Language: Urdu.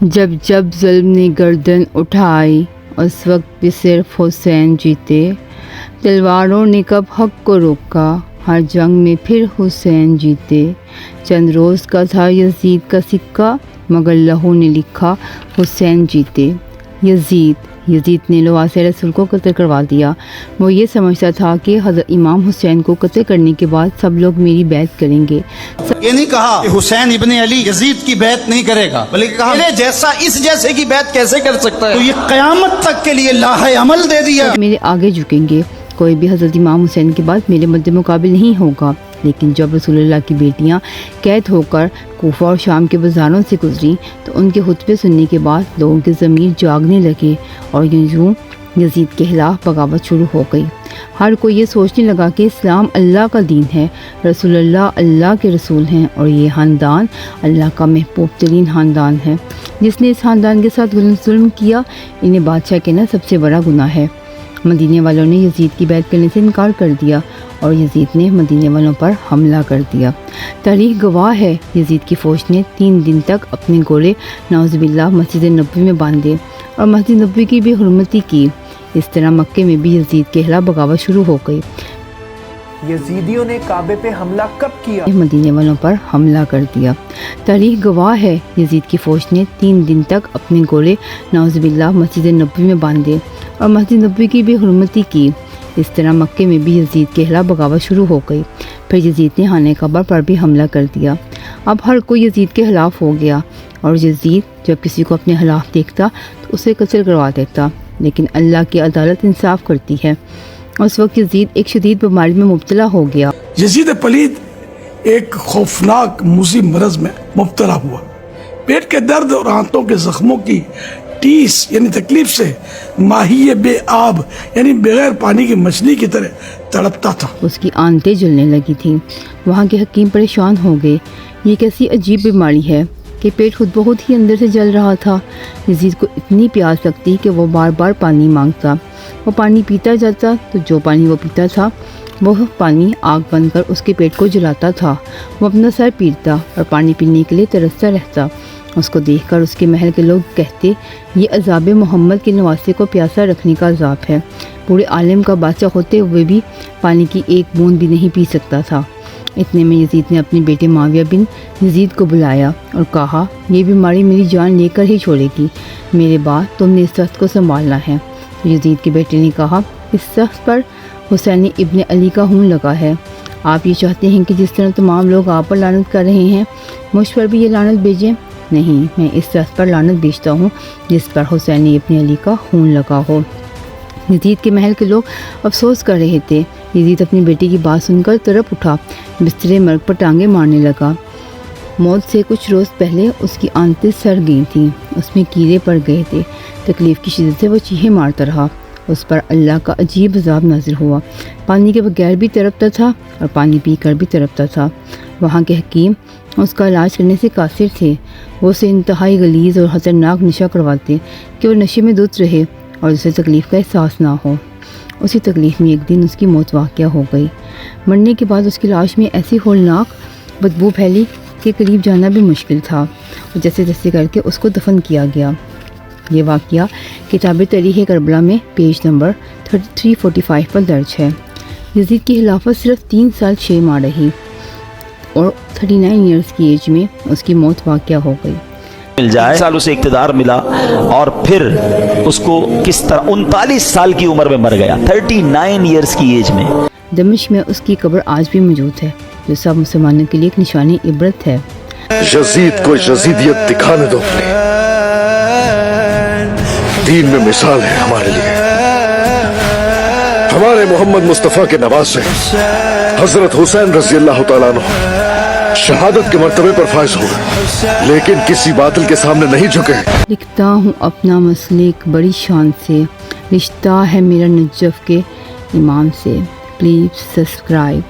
جب جب ظلم نے گردن اٹھائی اس وقت بھی صرف حسین جیتے، تلواروں نے کب حق کو روکا ہر جنگ میں پھر حسین جیتے، چند روز کا تھا یزید کا سکہ مگر لہو نے لکھا حسین جیتے۔ یزید نے لواس رسول کو قتل کروا دیا۔ وہ یہ سمجھتا تھا کہ حضرت امام حسین کو قتل کرنے کے بعد سب لوگ میری بیعت کریں گے۔ یہ نہیں کہا کہ حسین ابن علی یزید کی بیعت نہیں کرے گا، بلکہ کہا میرے جیسا اس جیسے کی بیعت کیسے کر سکتا ہے، تو یہ قیامت تک کے لیے لاہ عمل دے دیا۔ میرے آگے جھکیں گے، کوئی بھی حضرت امام حسین کے بعد میرے مد مقابل نہیں ہوگا۔ لیکن جب رسول اللہ کی بیٹیاں قید ہو کر کوفہ اور شام کے بازاروں سے گزریں تو ان کے خطبے سننے کے بعد لوگوں کے ضمیر جاگنے لگے اور یوں یزید کے خلاف بغاوت شروع ہو گئی۔ ہر کوئی یہ سوچنے لگا کہ اسلام اللہ کا دین ہے، رسول اللہ اللہ کے رسول ہیں اور یہ خاندان اللہ کا محبوب ترین خاندان ہے۔ جس نے اس خاندان کے ساتھ ظلم کیا انہیں بادشاہ کہنا سب سے بڑا گناہ ہے۔ مدینے والوں نے یزید کی بیعت کرنے سے انکار کر دیا اور یزید نے مدینے والوں پر حملہ کر دیا۔ تاریخ گواہ ہے یزید کی فوج نے 3 دن تک اپنے گھوڑے نعوذ باللہ مسجد نبوی میں باندھے اور مسجد نبوی کی بھی حرمتی کی۔ اس طرح مکے میں بھی یزید کے خلاف بغاوت شروع ہو گئی۔ یزیدیوں نے کعبے پہ حملہ کب کیا؟ مدینے والوں پر حملہ کر دیا۔ تاریخ گواہ ہے یزید کی فوج نے 3 دن تک اپنے گھوڑے نعوذ باللہ مسجد نبوی میں باندھے اور مسجد نبوی کی بھی حرمتی کی۔ اس طرح مکے میں بھی یزید کے خلاف بغاوت شروع ہو گئی۔ پھر یزید نے خانہ کعبہ پر بھی حملہ کر دیا۔ اب ہر کوئی یزید کے خلاف ہو گیا اور یزید جب کسی کو اپنے خلاف دیکھتا تو اسے قتل کروا دیتا۔ لیکن اللہ کی عدالت انصاف کرتی ہے۔ اس وقت یزید ایک شدید بیماری میں مبتلا ہو گیا۔ یزید پلید ایک خوفناک موذی مرض میں مبتلا ہوا۔ پیٹ کے درد اور آنتوں کے زخموں کی ٹیس یعنی تکلیف سے ماہی بے آب یعنی بغیر پانی کی مچھلی کی طرح تڑپتا تھا۔ اس کی آنتیں جلنے لگی تھیں۔ وہاں کے حکیم پریشان ہو گئے۔ یہ کیسی عجیب بیماری ہے کہ پیٹ خود بخود ہی اندر سے جل رہا تھا۔ یزید کو اتنی پیاس لگتی کہ وہ بار بار پانی مانگتا۔ وہ پانی پیتا جاتا تو جو پانی وہ پیتا تھا وہ پانی آگ بن کر اس کے پیٹ کو جلاتا تھا۔ وہ اپنا سر پیٹتا اور پانی پینے کے لیے ترستا رہتا۔ اس کو دیکھ کر اس کے محل کے لوگ کہتے یہ عذاب محمد کے نواسے کو پیاسا رکھنے کا عذاب ہے۔ پورے عالم کا بادشاہ ہوتے ہوئے بھی پانی کی ایک بوند بھی نہیں پی سکتا تھا۔ اتنے میں یزید نے اپنے بیٹے معاویہ بن یزید کو بلایا اور کہا یہ بیماری میری جان لے کر ہی چھوڑے گی، میرے بعد تم نے اس شخص کو سنبھالنا ہے۔ یزید کے بیٹے نے کہا اس شخص پر حسین ابن علی کا خون لگا ہے۔ آپ یہ چاہتے ہیں کہ جس طرح تمام لوگ آپ پر لعنت کر رہے ہیں مجھ پر بھی یہ لعنت بھیجیں؟ نہیں، میں اس شخص پر لعنت بھیجتا ہوں جس پر حسین ابن علی کا خون لگا ہو۔ یزید کے محل کے لوگ افسوس کر رہے تھے۔ یزید اپنی بیٹی کی بات سن کر تڑپ اٹھا، بسترے مرگ پر ٹانگیں مارنے لگا۔ موت سے کچھ روز پہلے اس کی آنتیں سڑ گئی تھیں، اس میں کیڑے پڑ گئے تھے۔ تکلیف کی شدت سے وہ چیخیں مارتا رہا۔ اس پر اللہ کا عجیب عذاب نازل ہوا۔ پانی کے بغیر بھی تڑپتا تھا اور پانی پی کر بھی تڑپتا تھا۔ وہاں کے حکیم اس کا علاج کرنے سے قاصر تھے۔ وہ اسے انتہائی غلیظ اور خطرناک نشہ کرواتے کہ وہ نشے میں دھت رہے اور اسے تکلیف کا احساس نہ ہو۔ اسی تکلیف میں ایک دن اس کی موت واقع ہو گئی۔ مرنے کے بعد اس کی لاش میں ایسی ہولناک بدبو پھیلی کہ قریب جانا بھی مشکل تھا اور جیسے تیسے کر کے اس کو دفن کیا گیا۔ یہ واقعہ کتاب تاریخ کربلا میں پیج نمبر 3345 پر درج ہے۔ یزید کی خلافت صرف 3 سال 6 ماہ رہی اور 39 ایئرز کی ایج میں اس کی موت واقع ہو گئی۔ مل جائے سال اسے اقتدار ملا اور پھر اس کو کس طرح 39 سال کی عمر میں مر گیا، 39 ایئرز کی ایج میں۔ دمشق میں اس کی قبر آج بھی موجود ہے جو سب مسلمانوں کے لیے ایک نشانی عبرت ہے۔ یزید کو یزیدیت دکھانے دو، اپنے دین میں مثال ہے ہمارے لیے۔ ہمارے محمد مصطفیٰ کے نواسے حضرت حسین رضی اللہ تعالیٰ عنہ شہادت کے مرتبے پر فائز ہوئے لیکن کسی باطل کے سامنے نہیں جھکے۔ لکھتا ہوں اپنا مسلک بڑی شان سے، رشتہ ہے میرا نجف کے امام سے۔ Please subscribe.